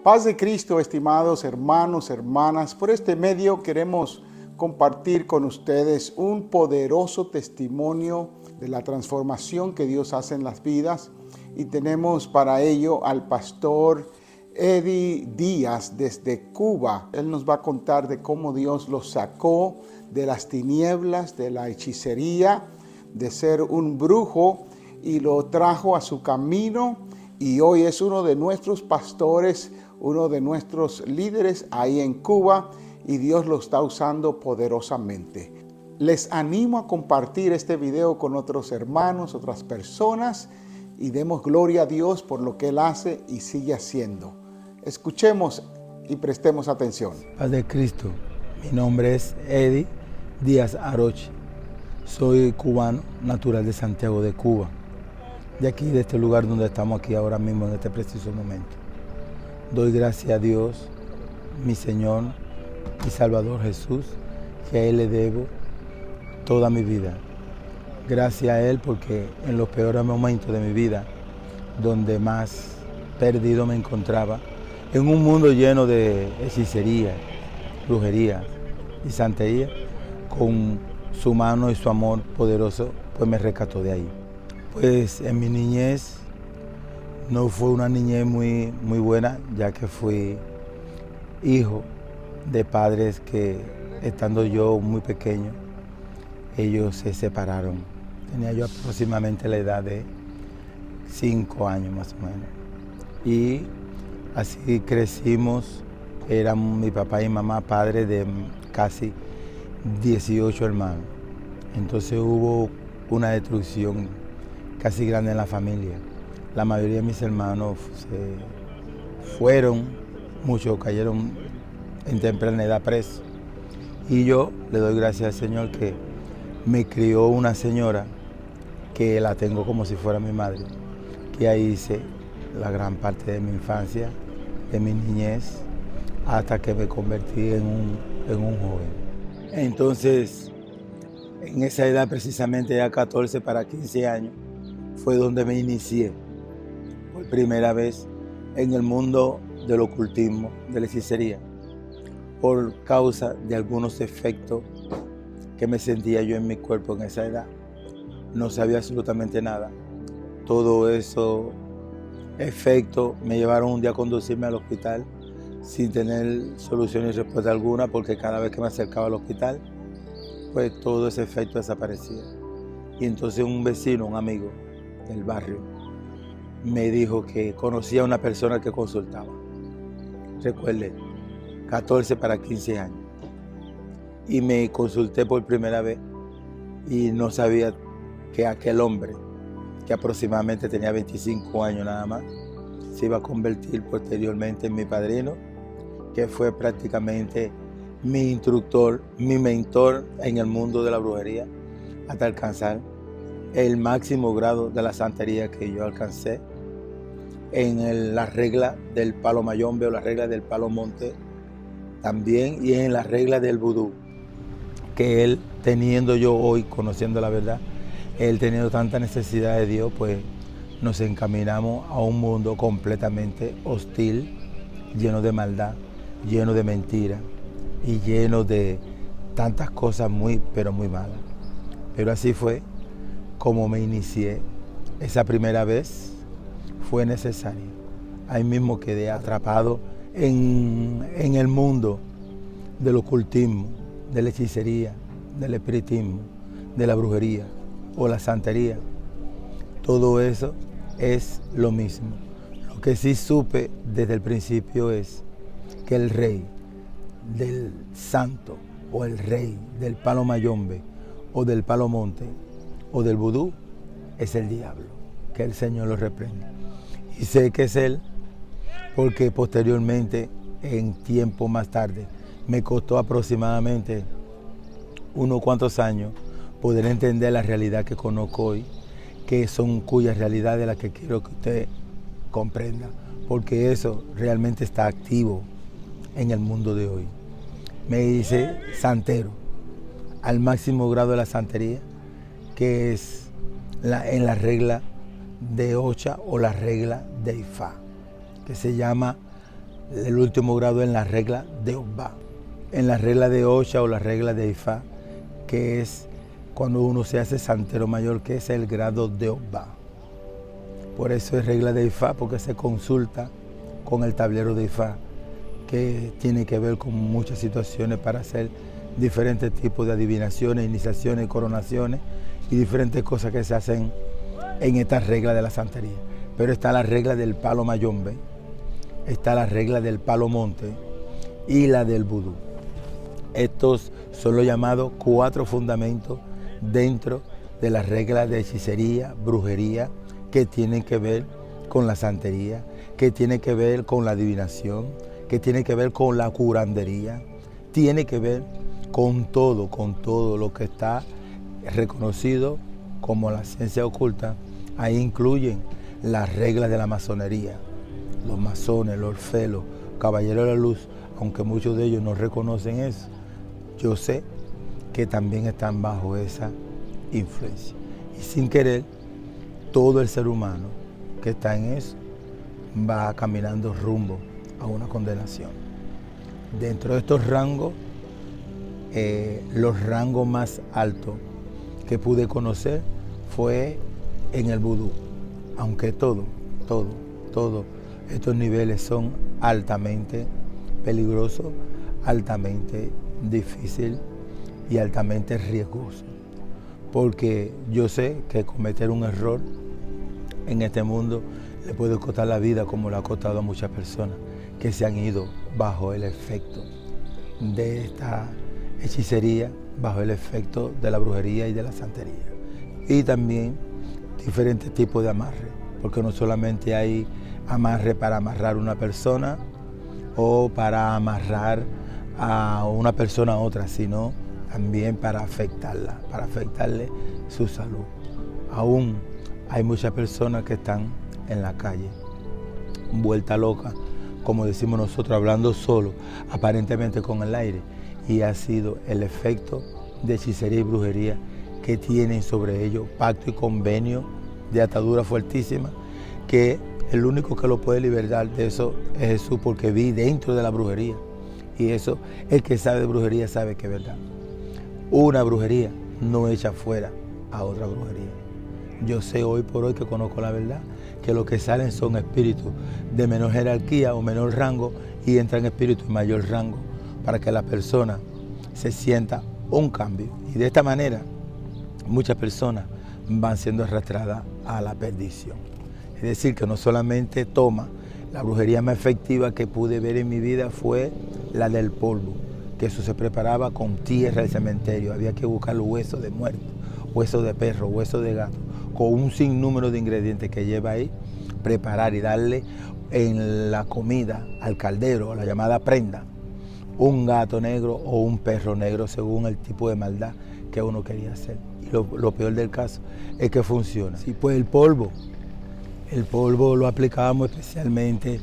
Paz de Cristo, estimados hermanos, hermanas. Por este medio queremos compartir con ustedes un poderoso testimonio de la transformación que Dios hace en las vidas. Y tenemos para ello al pastor Eddie Díaz desde Cuba. Él nos va a contar de cómo Dios lo sacó de las tinieblas, de la hechicería, de ser un brujo, y lo trajo a su camino. Y hoy es uno de nuestros pastores, uno de nuestros líderes ahí en Cuba, y Dios lo está usando poderosamente. Les animo a compartir este video con otros hermanos, otras personas, y demos gloria a Dios por lo que Él hace y sigue haciendo. Escuchemos y prestemos atención. Paz de Cristo, mi nombre es Eddie Díaz Aroche. Soy cubano, natural de Santiago de Cuba. De aquí, de este lugar donde estamos aquí ahora mismo, en este preciso momento. Doy gracias a Dios, mi Señor y Salvador Jesús, que a Él le debo toda mi vida. Gracias a Él porque en los peores momentos de mi vida, donde más perdido me encontraba, en un mundo lleno de hechicería, brujería y santería, con su mano y su amor poderoso, pues me rescató de ahí. Pues en mi niñez no fue una niñez muy buena, ya que fui hijo de padres que, estando yo muy pequeño, ellos se separaron. Tenía yo aproximadamente la edad de 5 años más o menos. Y así crecimos, eran mi papá y mamá padres de casi 18 hermanos. Entonces hubo una destrucción casi grande en la familia. La mayoría de mis hermanos se fueron, muchos cayeron en temprana edad presos. Y yo le doy gracias al Señor que me crió una señora que la tengo como si fuera mi madre, que ahí hice la gran parte de mi infancia, de mi niñez, hasta que me convertí en un joven. Entonces, en esa edad precisamente, ya 14 para 15 años, fue donde me inicié por primera vez en el mundo del ocultismo, de la hechicería, por causa de algunos efectos que me sentía yo en mi cuerpo en esa edad. No sabía absolutamente nada. Todo eso efectos me llevaron un día a conducirme al hospital sin tener solución y respuesta alguna, porque cada vez que me acercaba al hospital, pues todo ese efecto desaparecía. Y entonces un vecino, un amigo del barrio, me dijo que conocía a una persona que consultaba. Recuerde, 14 para 15 años. Y me consulté por primera vez y no sabía que aquel hombre, que aproximadamente tenía 25 años nada más, se iba a convertir posteriormente en mi padrino, que fue prácticamente mi instructor, mi mentor en el mundo de la brujería, hasta alcanzar el máximo grado de la santería que yo alcancé en la regla del palo mayombe o la regla del palo monte también, y en la regla del vudú, que él, teniendo yo hoy, conociendo la verdad, él teniendo tanta necesidad de Dios, pues nos encaminamos a un mundo completamente hostil, lleno de maldad, lleno de mentira y lleno de tantas cosas muy, pero muy malas. Pero así fue como me inicié. Esa primera vez fue necesaria. Ahí mismo quedé atrapado en el mundo del ocultismo, de la hechicería, del espiritismo, de la brujería o la santería. Todo eso es lo mismo. Lo que sí supe desde el principio es que el rey del santo o el rey del palo mayombe o del palo monte o del vudú es el diablo, que el Señor lo reprenda. Y sé que es él porque posteriormente, en tiempo más tarde, me costó aproximadamente unos cuantos años poder entender la realidad que conozco hoy, que son cuyas realidades las que quiero que usted comprenda, porque eso realmente está activo en el mundo de hoy. Me hice santero, al máximo grado de la santería, que es en la regla de Ocha o la regla de Ifá, que se llama El último grado en la regla de Okba. En la regla de Osha o la regla de Ifá, que es cuando uno se hace santero mayor, que es el grado de Okba. Por eso es regla de Ifá, porque se consulta con el tablero de Ifá, que tiene que ver con muchas situaciones para hacer diferentes tipos de adivinaciones, iniciaciones, coronaciones y diferentes cosas que se hacen en esta regla de la santería. Pero está la regla del palo mayombe, está la regla del palo monte y la del vudú. Estos son los llamados 4 fundamentos dentro de las reglas de hechicería, brujería, que tienen que ver con la santería, que tienen que ver con la adivinación, que tiene que ver con la curandería, tiene que ver con todo lo que está reconocido como la ciencia oculta. Ahí incluyen las reglas de la masonería, los masones, los orfeos, caballeros de la luz, aunque muchos de ellos no reconocen eso. Yo sé que también están bajo esa influencia. Y sin querer, todo el ser humano que está en eso va caminando rumbo a una condenación. Dentro de estos rangos, los rangos más altos que pude conocer fue en el vudú, aunque todos estos niveles son altamente peligrosos, altamente difíciles y altamente riesgosos, porque yo sé que cometer un error en este mundo le puede costar la vida, como le ha costado a muchas personas que se han ido bajo el efecto de esta hechicería, bajo el efecto de la brujería y de la santería. Y también diferentes tipos de amarre, porque no solamente hay amarre para amarrar a una persona o para amarrar a una persona a otra, sino también para afectarla, para afectarle su salud. Aún hay muchas personas que están en la calle, vuelta loca, como decimos nosotros, hablando solo, aparentemente con el aire, y ha sido el efecto de hechicería y brujería que tienen sobre ellos pacto y convenio de atadura fuertísima, que el único que lo puede liberar de eso es Jesús, porque vi dentro de la brujería, y eso, el que sabe de brujería sabe que es verdad. Una brujería no echa fuera a otra brujería. Yo sé hoy por hoy que conozco la verdad, que lo que salen son espíritus de menor jerarquía o menor rango y entran espíritus de mayor rango para que la persona se sienta un cambio. Y de esta manera muchas personas van siendo arrastradas a la perdición. Es decir, que no solamente toma, la brujería más efectiva que pude ver en mi vida fue la del polvo, que eso se preparaba con tierra del cementerio, había que buscar los huesos de muertos, huesos de perro, huesos de gato, con un sinnúmero de ingredientes que lleva ahí, preparar y darle en la comida al caldero, la llamada prenda, un gato negro o un perro negro según el tipo de maldad que uno quería hacer. Y lo peor del caso es que funciona. Sí, pues el polvo lo aplicábamos especialmente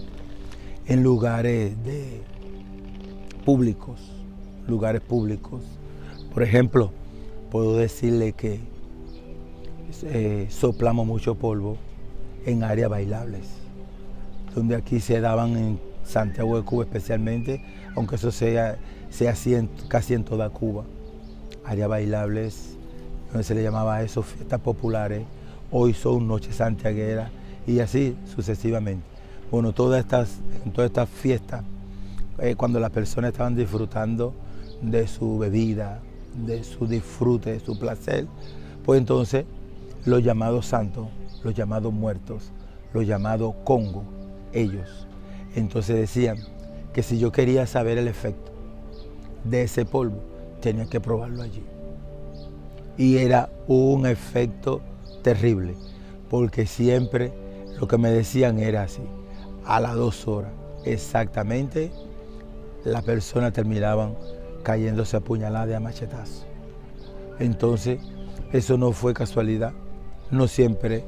en lugares públicos. Por ejemplo, puedo decirle que soplamos mucho polvo en áreas bailables, donde aquí se daban en Santiago de Cuba especialmente, aunque eso sea así casi en toda Cuba, áreas bailables, donde se le llamaba a eso fiestas populares, hoy son noches santiagueras y así sucesivamente. Bueno, en todas estas fiestas, cuando las personas estaban disfrutando de su bebida, de su disfrute, de su placer, pues entonces los llamados santos, los llamados muertos, los llamados Congo, ellos, entonces decían que si yo quería saber el efecto de ese polvo, tenía que probarlo allí. Y era un efecto terrible, porque siempre lo que me decían era así, a las 2 horas, exactamente, las personas terminaban cayéndose a puñaladas y a machetazos. Entonces, eso no fue casualidad, no siempre,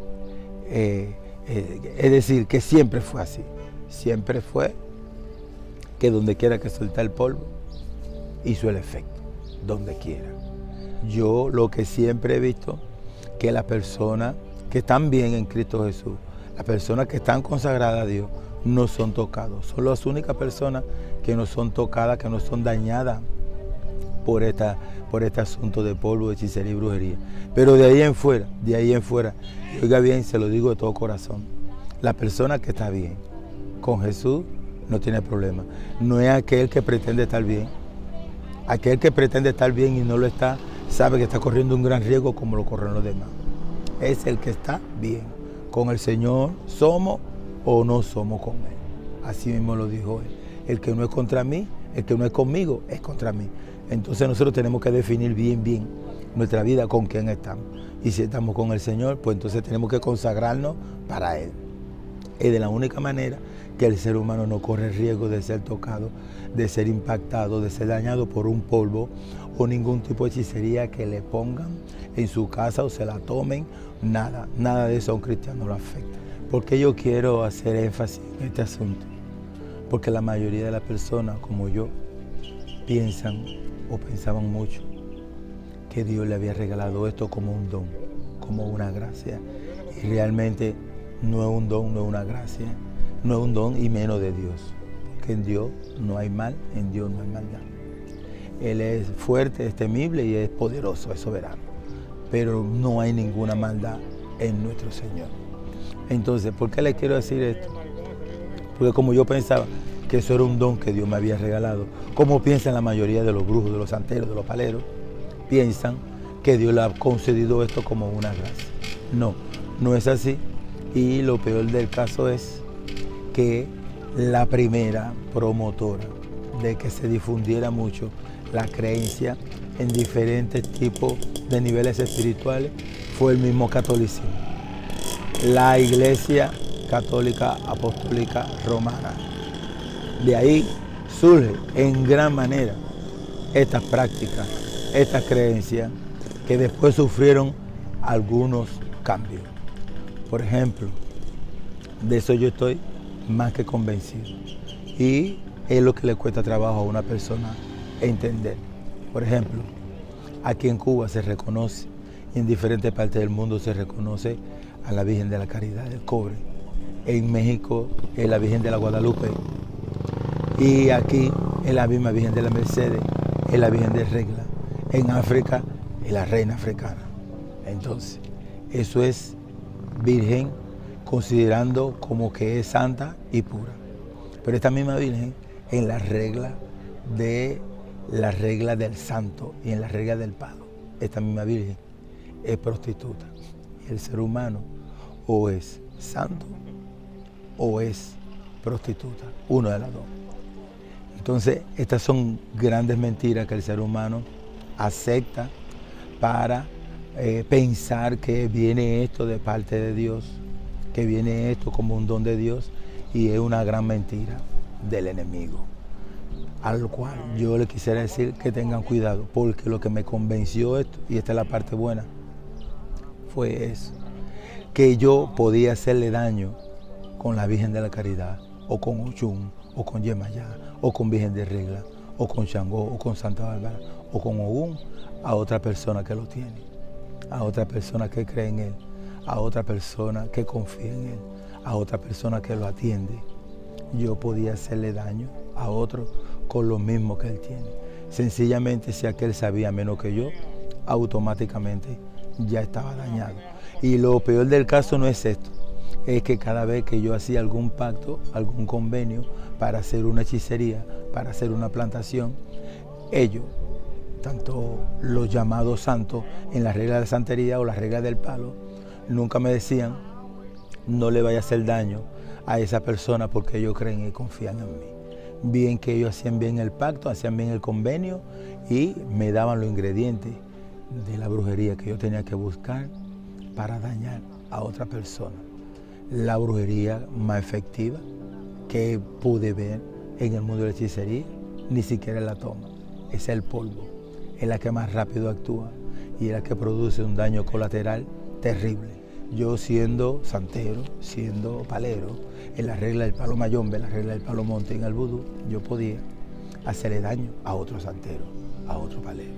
es decir, que siempre fue así, siempre fue que donde quiera que suelta el polvo, hizo el efecto, donde quiera. Yo lo que siempre he visto, que las personas que están bien en Cristo Jesús, las personas que están consagradas a Dios, no son tocados. Son las únicas personas que no son tocadas, que no son dañadas por este asunto de polvo, hechicería y brujería. Pero de ahí en fuera, y oiga bien, se lo digo de todo corazón, la persona que está bien con Jesús no tiene problema. No es aquel que pretende estar bien. Aquel que pretende estar bien y no lo está, sabe que está corriendo un gran riesgo como lo corren los demás. Es el que está bien. Con el Señor somos o no somos con Él. Así mismo lo dijo Él. El que no es contra mí, el que no es conmigo, es contra mí. Entonces nosotros tenemos que definir bien nuestra vida con quién estamos. Y si estamos con el Señor, pues entonces tenemos que consagrarnos para Él. Es de la única manera que el ser humano no corre riesgo de ser tocado, de ser impactado, de ser dañado por un polvo o ningún tipo de hechicería que le pongan en su casa o se la tomen. Nada de eso a un cristiano lo afecta. ¿Por qué yo quiero hacer énfasis en este asunto? Porque la mayoría de las personas, como yo, piensan o pensaban mucho que Dios le había regalado esto como un don, como una gracia. Y realmente no es un don, no es una gracia, no es un don y menos de Dios. Porque en Dios no hay mal, en Dios no hay maldad. Él es fuerte, es temible y es poderoso, es soberano. Pero no hay ninguna maldad en nuestro Señor. Entonces, ¿por qué le quiero decir esto? Porque como yo pensaba que eso era un don que Dios me había regalado, como piensan la mayoría de los brujos, de los santeros, de los paleros, piensan que Dios le ha concedido esto como una gracia. No es así. Y lo peor del caso es que la primera promotora de que se difundiera mucho la creencia en diferentes tipos de niveles espirituales fue el mismo catolicismo. La Iglesia Católica Apostólica Romana. De ahí surge en gran manera estas prácticas, estas creencias que después sufrieron algunos cambios. Por ejemplo, de eso yo estoy más que convencido. Y es lo que le cuesta trabajo a una persona entender. Por ejemplo, aquí en Cuba se reconoce, y en diferentes partes del mundo se reconoce a la Virgen de la Caridad del Cobre. En México es la Virgen de la Guadalupe. Y aquí es la misma Virgen de la Mercedes, es la Virgen de Regla. En África es la Reina Africana. Entonces, eso es Virgen considerando como que es santa y pura. Pero esta misma Virgen en la regla del santo y en la regla del palo, esta misma Virgen es prostituta. Y el ser humano o es santo o es prostituta, uno de las dos. Entonces, estas son grandes mentiras que el ser humano acepta para pensar que viene esto de parte de Dios, que viene esto como un don de Dios, y es una gran mentira del enemigo. Al cual yo le quisiera decir que tengan cuidado, porque lo que me convenció esto, y esta es la parte buena, fue eso, que yo podía hacerle daño con la Virgen de la Caridad, o con Ochun, o con Yemayá, o con Virgen de Regla, o con Changó, o con Santa Bárbara, o con Ogún, a otra persona que lo tiene, a otra persona que cree en Él, a otra persona que confía en Él, a otra persona que lo atiende. Yo podía hacerle daño a otro con lo mismo que Él tiene. Sencillamente, si aquel sabía menos que yo, automáticamente ya estaba dañado. Y lo peor del caso no es esto, es que cada vez que yo hacía algún pacto, algún convenio para hacer una hechicería, para hacer una plantación, ellos, tanto los llamados santos en la regla de santería o la regla del palo, nunca me decían, no le vaya a hacer daño a esa persona porque ellos creen y confían en mí. Bien que ellos hacían bien el pacto, hacían bien el convenio y me daban los ingredientes de la brujería que yo tenía que buscar para dañar a otra persona. La brujería más efectiva que pude ver en el mundo de la hechicería, ni siquiera la toma, es el polvo. Es la que más rápido actúa y es la que produce un daño colateral terrible. Yo siendo santero, siendo palero, en la regla del palo mayombe, en la regla del palo monte, en el vudú, yo podía hacerle daño a otro santero, a otro palero.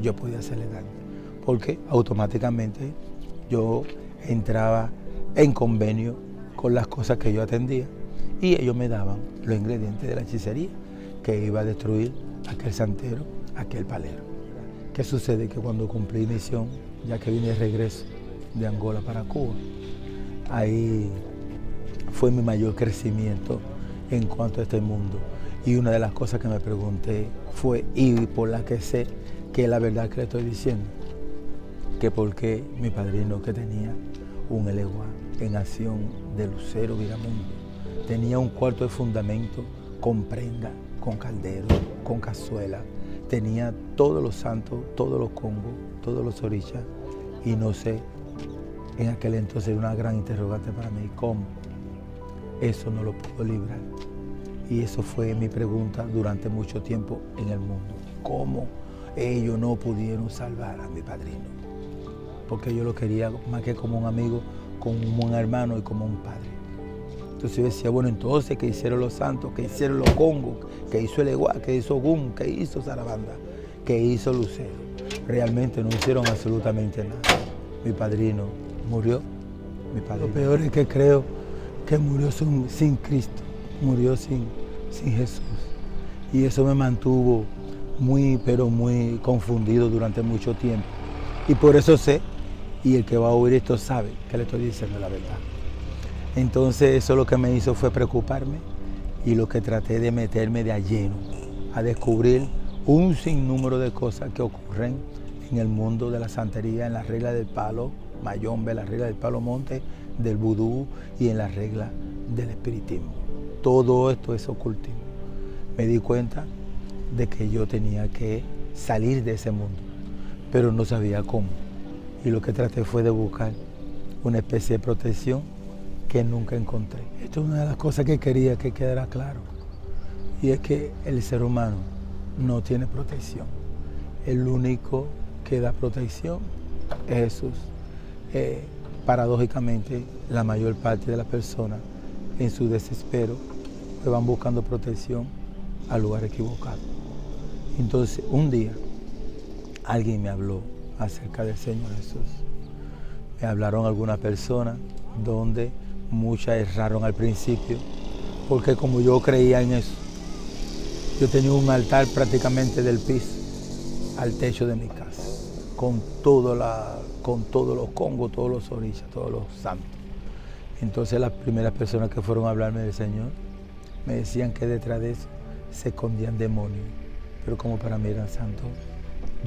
Yo podía hacerle daño, porque automáticamente yo entraba en convenio con las cosas que yo atendía Y ellos me daban los ingredientes de la hechicería que iba a destruir aquel santero, aquel palero. ¿Qué sucede? Que cuando cumplí misión, ya que vine de regreso de Angola para Cuba, ahí fue mi mayor crecimiento en cuanto a este mundo. Y una de las cosas que me pregunté fue, y por la que sé que es la verdad que le estoy diciendo, que por qué mi padrino, que tenía un elegua en acción de lucero viramundo, tenía un cuarto de fundamento con prenda, con caldero, con cazuela, tenía todos los santos, todos los congos, todos los orichas, y no sé, en aquel entonces era una gran interrogante para mí, ¿cómo? Eso no lo puedo librar. Y eso fue mi pregunta durante mucho tiempo en el mundo. ¿Cómo ellos no pudieron salvar a mi padrino? Porque yo lo quería más que como un amigo, como un hermano y como un padre. Entonces yo decía, bueno, entonces, ¿qué hicieron los santos? ¿Qué hicieron los congos? ¿Qué hizo el Eguá? ¿Qué hizo Ogún? ¿Qué hizo Sarabanda? ¿Qué hizo Lucero? Realmente no hicieron absolutamente nada. Mi padrino murió. Mi padrino. Lo peor es que creo que murió sin Cristo, murió sin Jesús. Y eso me mantuvo muy, pero muy confundido durante mucho tiempo. Y por eso sé, y el que va a oír esto sabe que le estoy diciendo la verdad. Entonces eso lo que me hizo fue preocuparme y lo que traté de meterme de a lleno a descubrir un sinnúmero de cosas que ocurren en el mundo de la santería, en la regla del palo mayombe, la regla del palo monte, del vudú y en la regla del espiritismo. Todo esto es ocultismo. Me di cuenta de que yo tenía que salir de ese mundo, pero no sabía cómo. Y lo que traté fue de buscar una especie de protección que nunca encontré. Esto es una de las cosas que quería que quedara claro. Y es que el ser humano no tiene protección. El único que da protección es Jesús. Paradójicamente, la mayor parte de las personas en su desespero pues van buscando protección al lugar equivocado. Entonces, un día, alguien me habló acerca del Señor Jesús. Me hablaron algunas personas donde muchas erraron al principio, porque como yo creía en eso, yo tenía un altar prácticamente del piso al techo de mi casa, con todos los congos, todos los orichas, todos los santos. Entonces las primeras personas que fueron a hablarme del Señor me decían que detrás de eso se escondían demonios, pero como para mí eran santos,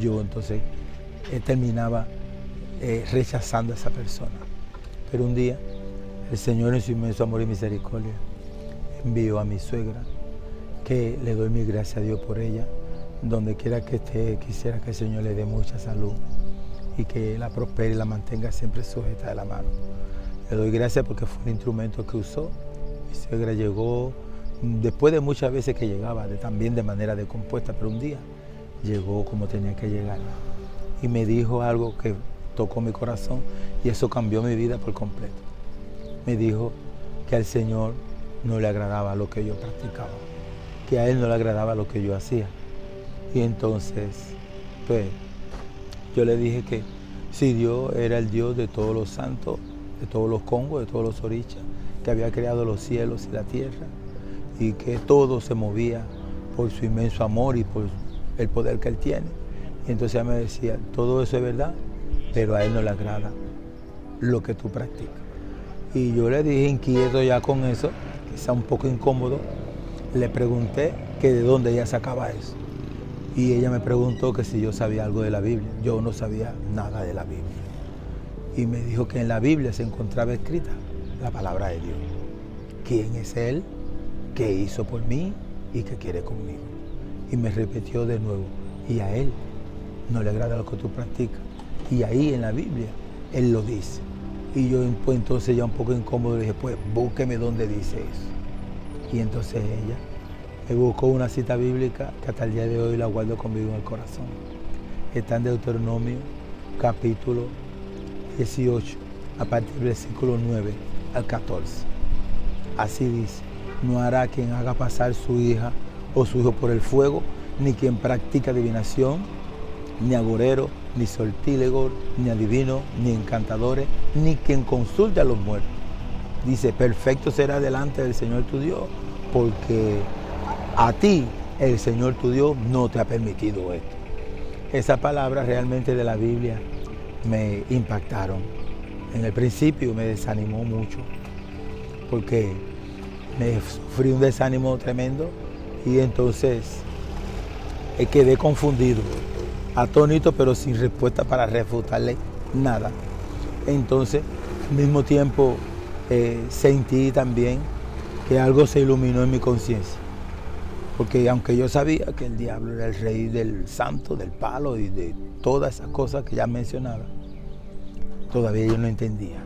yo entonces terminaba rechazando a esa persona. Pero un día el Señor en su inmenso amor y misericordia envió a mi suegra, que le doy mi gracias a Dios por ella, donde quiera que esté, quisiera que el Señor le dé mucha salud y que la prospere y la mantenga siempre sujeta de la mano. Le doy gracias porque fue el instrumento que usó. Mi suegra llegó, después de muchas veces que llegaba, también de manera descompuesta, pero un día llegó como tenía que llegar y me dijo algo que tocó mi corazón y eso cambió mi vida por completo. Me dijo que al Señor no le agradaba lo que yo practicaba, que a Él no le agradaba lo que yo hacía. Y entonces, pues, yo le dije que si Dios era el Dios de todos los santos, de todos los congos, de todos los orichas, que había creado los cielos y la tierra, y que todo se movía por su inmenso amor y por el poder que Él tiene. Y entonces ella me decía, todo eso es verdad, pero a Él no le agrada lo que tú practicas. Y yo le dije, inquieto ya con eso, quizá un poco incómodo, le pregunté que de dónde ella sacaba eso. Y ella me preguntó que si yo sabía algo de la Biblia. Yo no sabía nada de la Biblia. Y me dijo que en la Biblia se encontraba escrita la palabra de Dios. ¿Quién es Él? ¿Qué hizo por mí? ¿Y qué quiere conmigo? Y me repitió de nuevo, y a Él no le agrada lo que tú practicas. Y ahí en la Biblia, Él lo dice. Y yo pues, entonces ya un poco incómodo le dije, pues búsqueme dónde dice eso. Y entonces ella me buscó una cita bíblica que hasta el día de hoy la guardo conmigo en el corazón. Está en Deuteronomio, capítulo 18, a partir del versículo 9 al 14. Así dice, no hará quien haga pasar su hija o su hijo por el fuego, ni quien practica adivinación, ni agorero, ni sortílegos, ni adivino, ni encantadores, ni quien consulte a los muertos, Dice, perfecto será delante del Señor tu Dios, porque a ti el Señor tu Dios no te ha permitido esto. Esas palabras realmente de la Biblia me impactaron. En el principio me desanimó mucho, porque me sufrí un desánimo tremendo y entonces quedé confundido, atónito, pero sin respuesta para refutarle nada. Entonces, al mismo tiempo, sentí también que algo se iluminó en mi conciencia. Porque aunque yo sabía que el diablo era el rey del santo, del palo y de todas esas cosas que ya mencionaba, todavía yo no entendía.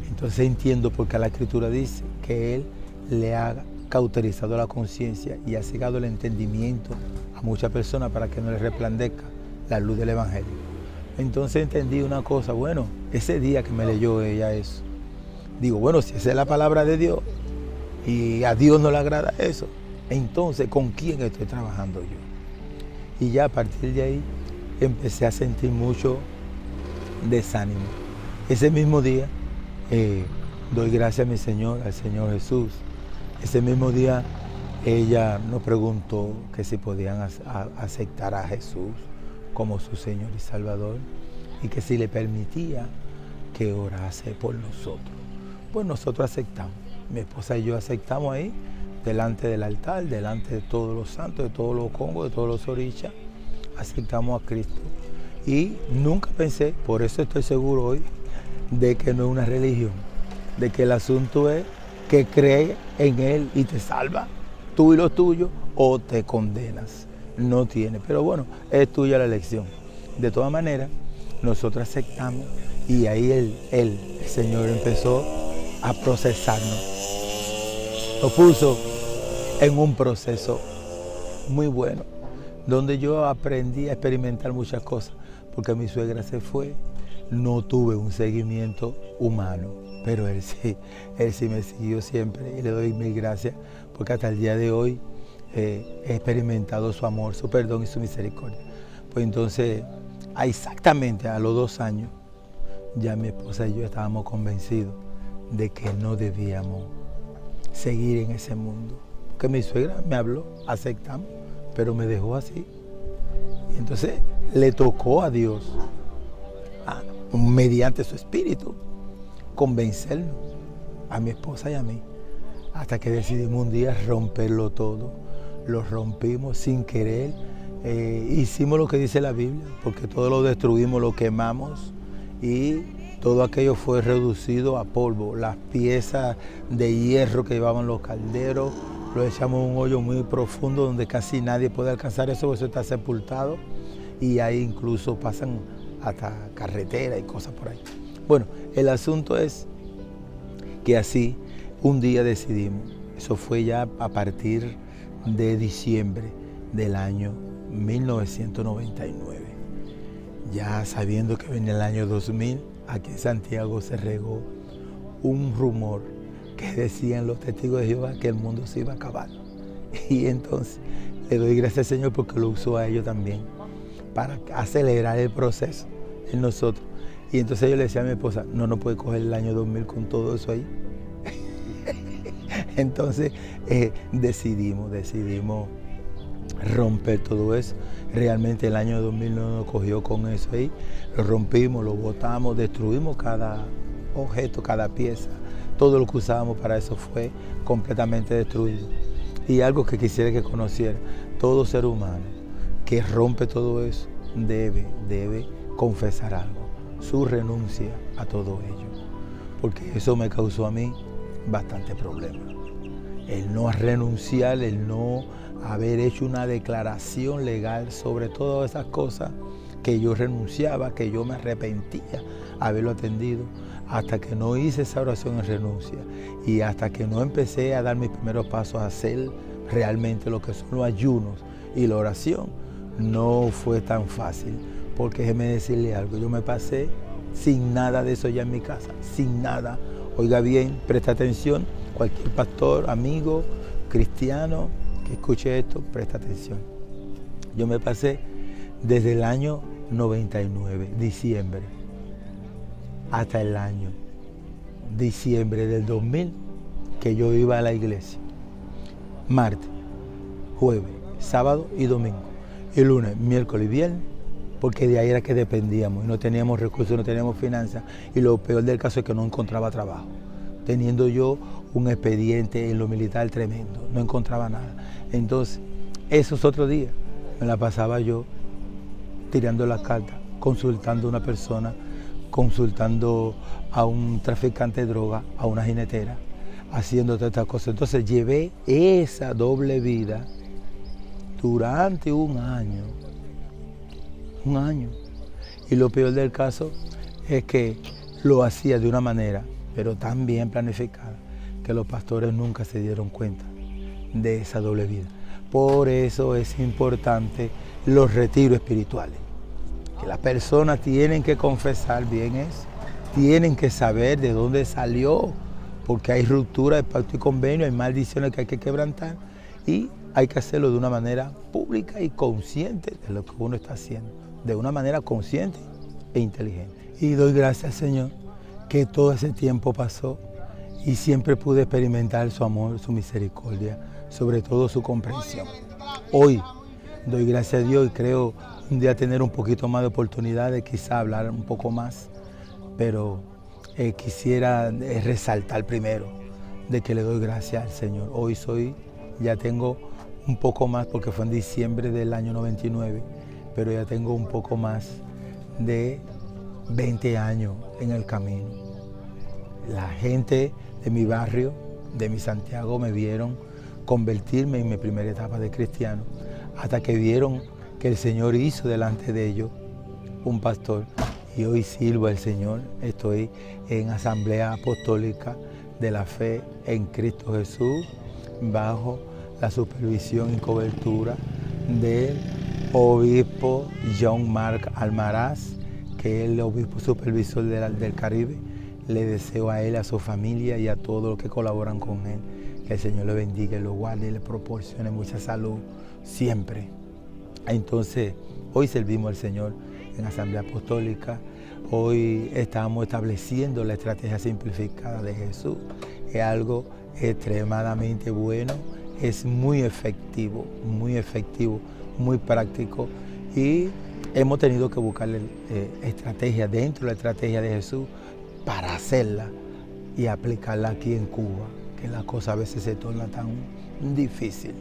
Entonces entiendo porque la Escritura dice que Él le ha cauterizado la conciencia y ha cegado el entendimiento a muchas personas para que no les resplandezca la luz del Evangelio. Entonces entendí una cosa, bueno, ese día que me leyó ella eso, digo, bueno, si esa es la palabra de Dios y a Dios no le agrada eso, entonces ¿con quién estoy trabajando yo? Y ya a partir de ahí empecé a sentir mucho desánimo. Ese mismo día doy gracias a mi Señor, al Señor Jesús. Ese mismo día ella nos preguntó que si podían aceptar a Jesús como su Señor y Salvador y que si le permitía que orase por nosotros. Pues nosotros aceptamos, mi esposa y yo aceptamos ahí, delante del altar, delante de todos los santos, de todos los congos, de todos los orichas, aceptamos a Cristo. Y nunca pensé, por eso estoy seguro hoy, de que no es una religión, de que el asunto es que crees en Él y te salva, tú y los tuyos, o te condenas. No tiene, pero bueno, es tuya la elección. De todas maneras, nosotros aceptamos y ahí el Señor empezó a procesarnos. Lo puso en un proceso muy bueno, donde yo aprendí a experimentar muchas cosas, porque mi suegra se fue, no tuve un seguimiento humano, pero él sí me siguió siempre y le doy mil gracias, porque hasta el día de hoy he experimentado su amor, su perdón y su misericordia. Pues entonces, exactamente a los 2 años, ya mi esposa y yo estábamos convencidos de que no debíamos seguir en ese mundo. Porque mi suegra me habló, aceptamos, pero me dejó así. Y entonces le tocó a Dios, mediante su espíritu, convencernos, a mi esposa y a mí, hasta que decidimos un día romperlo todo. Lo rompimos sin querer, hicimos lo que dice la Biblia, porque todo lo destruimos, lo quemamos y todo aquello fue reducido a polvo. Las piezas de hierro que llevaban los calderos, lo echamos en un hoyo muy profundo donde casi nadie puede alcanzar eso está sepultado y ahí incluso pasan hasta carretera y cosas por ahí. Bueno, el asunto es que así un día decidimos, eso fue ya a partir de diciembre del año 1999. Ya sabiendo que venía el año 2000, aquí en Santiago se regó un rumor que decían los testigos de Jehová que el mundo se iba a acabar. Y entonces le doy gracias al Señor porque lo usó a ellos también para acelerar el proceso en nosotros. Y entonces yo le decía a mi esposa, no puede coger el año 2000 con todo eso ahí. Entonces decidimos romper todo eso. Realmente el año 2000 no nos cogió con eso ahí. Lo rompimos, lo botamos, destruimos cada objeto, cada pieza. Todo lo que usábamos para eso fue completamente destruido. Y algo que quisiera que conociera, todo ser humano que rompe todo eso debe confesar algo, su renuncia a todo ello. Porque eso me causó a mí bastante problema. El no renunciar, el no haber hecho una declaración legal sobre todas esas cosas que yo renunciaba, que yo me arrepentía haberlo atendido, hasta que no hice esa oración en renuncia y hasta que no empecé a dar mis primeros pasos a hacer realmente lo que son los ayunos y la oración, no fue tan fácil, porque déjeme decirle algo, yo me pasé sin nada de eso ya en mi casa, sin nada. Oiga bien, presta atención, cualquier pastor, amigo, cristiano que escuche esto, presta atención. Yo me pasé desde el año 99, diciembre, hasta el año diciembre del 2000 que yo iba a la iglesia. Martes, jueves, sábado y domingo. Y lunes, miércoles y viernes, porque de ahí era que dependíamos y no teníamos recursos, no teníamos finanzas. Y lo peor del caso es que no encontraba trabajo. Teniendo yo un expediente en lo militar tremendo, no encontraba nada. Entonces, esos otros días me la pasaba yo tirando las cartas, consultando a una persona, consultando a un traficante de droga, a una jinetera, haciendo todas estas cosas. Entonces llevé esa doble vida durante un año. Y lo peor del caso es que lo hacía de una manera, pero tan bien planificada, que los pastores nunca se dieron cuenta de esa doble vida. Por eso es importante los retiros espirituales, que las personas tienen que confesar bien eso, tienen que saber de dónde salió, porque hay ruptura de pacto y convenio, hay maldiciones que hay que quebrantar y hay que hacerlo de una manera pública y consciente de lo que uno está haciendo, de una manera consciente e inteligente. Y doy gracias al Señor que todo ese tiempo pasó y siempre pude experimentar su amor, su misericordia, sobre todo su comprensión. Hoy doy gracias a Dios y creo un día tener un poquito más de oportunidades, quizá hablar un poco más, pero quisiera resaltar primero de que le doy gracias al Señor. Hoy ya tengo un poco más, porque fue en diciembre del año 99, pero ya tengo un poco más de 20 años en el camino. La gente de mi barrio, de mi Santiago, me vieron convertirme en mi primera etapa de cristiano, hasta que vieron que el Señor hizo delante de ellos un pastor. Y hoy sirvo al Señor, estoy en Asamblea Apostólica de la Fe en Cristo Jesús, bajo la supervisión y cobertura del obispo John Mark Almaraz, que es el obispo supervisor del Caribe. Le deseo a él, a su familia y a todos los que colaboran con él, que el Señor le bendiga, lo guarde y le proporcione mucha salud siempre. Entonces, hoy servimos al Señor en Asamblea Apostólica. Hoy estamos estableciendo la estrategia simplificada de Jesús. Es algo extremadamente bueno, es muy efectivo, muy práctico, y hemos tenido que buscarle estrategia dentro de la estrategia de Jesús para hacerla y aplicarla aquí en Cuba, que la cosa a veces se torna tan difícil.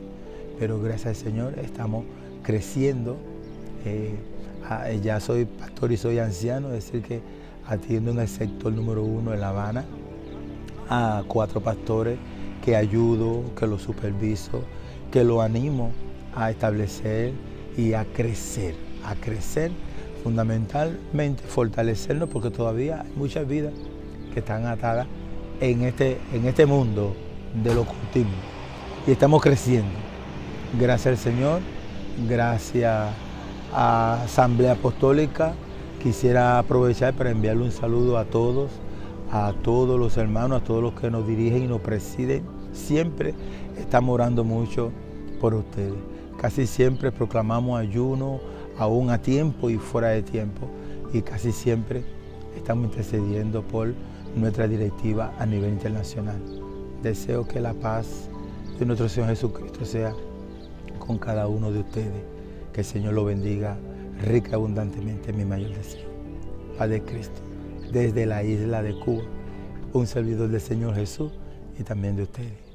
Pero gracias al Señor estamos creciendo. Ya soy pastor y soy anciano, es decir que atiendo en el sector número 1 en La Habana a 4 pastores que ayudo, que los superviso, que los animo a establecer y a crecer fundamentalmente, fortalecernos, porque todavía hay muchas vidas que están atadas en este mundo del ocultismo y estamos creciendo. Gracias al Señor, gracias a Asamblea Apostólica. Quisiera aprovechar para enviarle un saludo a todos los hermanos, a todos los que nos dirigen y nos presiden. Siempre estamos orando mucho por ustedes. Casi siempre proclamamos ayuno, aún a tiempo y fuera de tiempo, y casi siempre estamos intercediendo por nuestra directiva a nivel internacional. Deseo que la paz de nuestro Señor Jesucristo sea con cada uno de ustedes. Que el Señor lo bendiga rica y abundantemente, es mi mayor deseo. Paz de Cristo, desde la isla de Cuba, un servidor del Señor Jesús y también de ustedes.